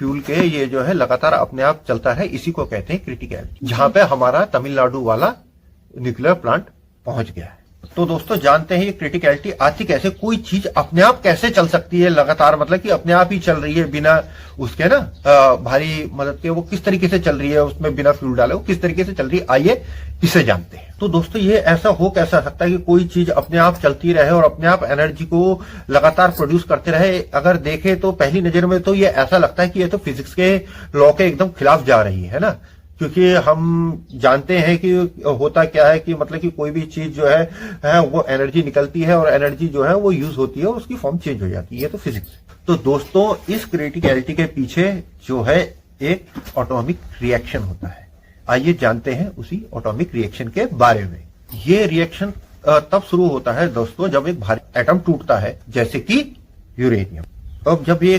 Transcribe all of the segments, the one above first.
Fuel के ये जो है लगातार अपने आप चलता है, इसी को कहते हैं क्रिटिकलिटी, जहां पे हमारा तमिलनाडु वाला न्यूक्लियर प्लांट पहुंच गया है। तो दोस्तों जानते हैं ये क्रिटिकलिटी आती कैसे, कोई चीज अपने आप कैसे चल सकती है लगातार, मतलब कि अपने आप ही चल रही है बिना उसके ना भारी मदद के, वो किस तरीके से चल रही है, उसमें बिना फ्यूल डाले वो किस तरीके से चल रही है, आइए इसे जानते हैं। तो दोस्तों ये ऐसा हो कैसा सकता है कि कोई चीज अपने आप चलती रहे और अपने आप एनर्जी को लगातार प्रोड्यूस करते रहे। अगर देखें तो पहली नजर में तो ये ऐसा लगता है कि ये तो फिजिक्स के लॉ के एकदम खिलाफ जा रही है ना, क्योंकि हम जानते हैं कि होता क्या है कि मतलब कि कोई भी चीज जो है वो एनर्जी निकलती है और एनर्जी जो है वो यूज होती है और उसकी फॉर्म चेंज हो जाती है, ये तो फिजिक्स है। तो दोस्तों इस क्रिटिकलिटी के पीछे जो है एक एटॉमिक रिएक्शन होता है, आइए जानते हैं उसी एटॉमिक रिएक्शन के बारे में। ये रिएक्शन तब शुरू होता है दोस्तों जब एक भारी एटम टूटता है, जैसे कि यूरेनियम। अब जब ये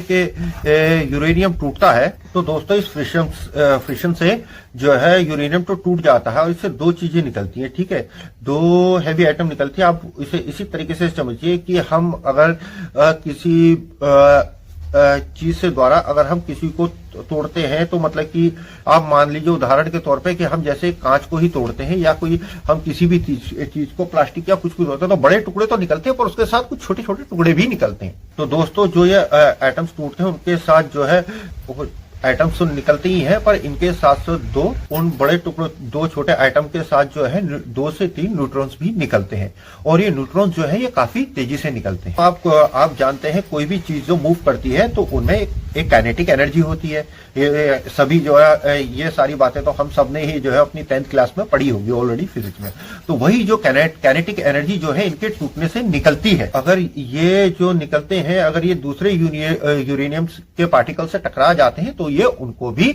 यूरेनियम टूटता है तो दोस्तों इस फ्रिक्शन से जो है यूरेनियम तो टूट जाता है और इससे दो चीजें निकलती हैं, ठीक है, दो हैवी आइटम निकलती है। आप इसे इसी तरीके से समझिए कि हम अगर किसी चीज से द्वारा अगर हम किसी को तोड़ते हैं तो मतलब कि आप मान लीजिए उदाहरण के तौर पे कि हम जैसे कांच को ही तोड़ते हैं या कोई हम किसी भी चीज को प्लास्टिक या कुछ भी तोड़ते हैं तो बड़े टुकड़े तो निकलते हैं पर उसके साथ कुछ छोटे छोटे टुकड़े भी निकलते हैं। तो दोस्तों जो ये एटम्स टूटते हैं उनके साथ जो है एटम्स तो निकलते ही हैं, पर इनके साथ साथ उन बड़े टुकड़ों दो छोटे एटम के साथ जो है 2 से 3 न्यूट्रॉन्स भी निकलते हैं और ये न्यूट्रॉन्स जो है ये काफी तेजी से निकलते हैं। आप जानते हैं कोई भी चीज जो मूव करती है तो उनमें एक काइनेटिक एनर्जी होती है। ये सभी जो है ये सारी बातें तो हम सब ने ही जो है अपनी 10th क्लास में पढ़ी होगी ऑलरेडी फिजिक्स में। तो वही जो काइनेटिक एनर्जी जो है इनके टूटने से निकलती है। अगर ये जो निकलते हैं अगर ये दूसरे यूरेनियम के पार्टिकल से टकरा जाते हैं तो ये उनको भी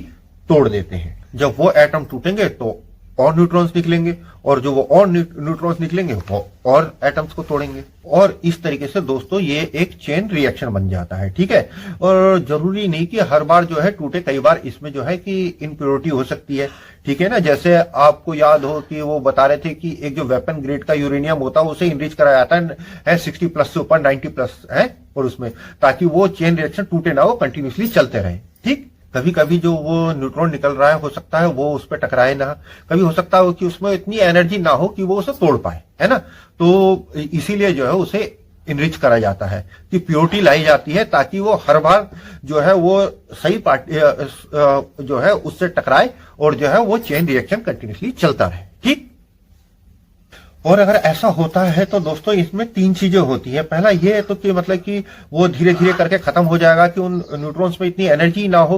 तोड़ देते हैं। जब वो एटम टूटेंगे तो और न्यूट्रॉन्स निकलेंगे और जो वो और न्यूट्रॉन्स निकलेंगे वो और एटम्स को तोड़ेंगे और इस तरीके से दोस्तों ये एक चेन रिएक्शन बन जाता है, ठीक है। और जरूरी नहीं कि हर बार जो है टूटे, कई बार इसमें जो है कि इम्प्योरिटी हो सकती है, ठीक है ना। जैसे आपको याद हो कि वो बता रहे थे कि एक जो वेपन ग्रेड का यूरेनियम होता है उसे इनरिच करा जाता है 60+ से ऊपर 90+ है और उसमें ताकि वो चेन रिएक्शन टूटे ना, वो कंटिन्यूसली चलते रहे, ठीक। कभी कभी जो वो न्यूट्रॉन निकल रहा है हो सकता है वो उस पर टकराए ना, कभी हो सकता है कि उसमें इतनी एनर्जी ना हो कि वो उसे तोड़ पाए, है ना। तो इसीलिए जो है उसे इनरिच करा जाता है कि प्योरिटी लाई जाती है ताकि वो हर बार जो है वो सही पार्ट जो है उससे टकराए और जो है वो चेन रिएक्शन कंटिन्यूसली चलता रहे, ठीक। और अगर ऐसा होता है तो दोस्तों इसमें 3 चीजें होती है। पहला ये तो कि मतलब कि वो धीरे धीरे करके खत्म हो जाएगा कि उन न्यूट्रॉन्स में इतनी एनर्जी ना हो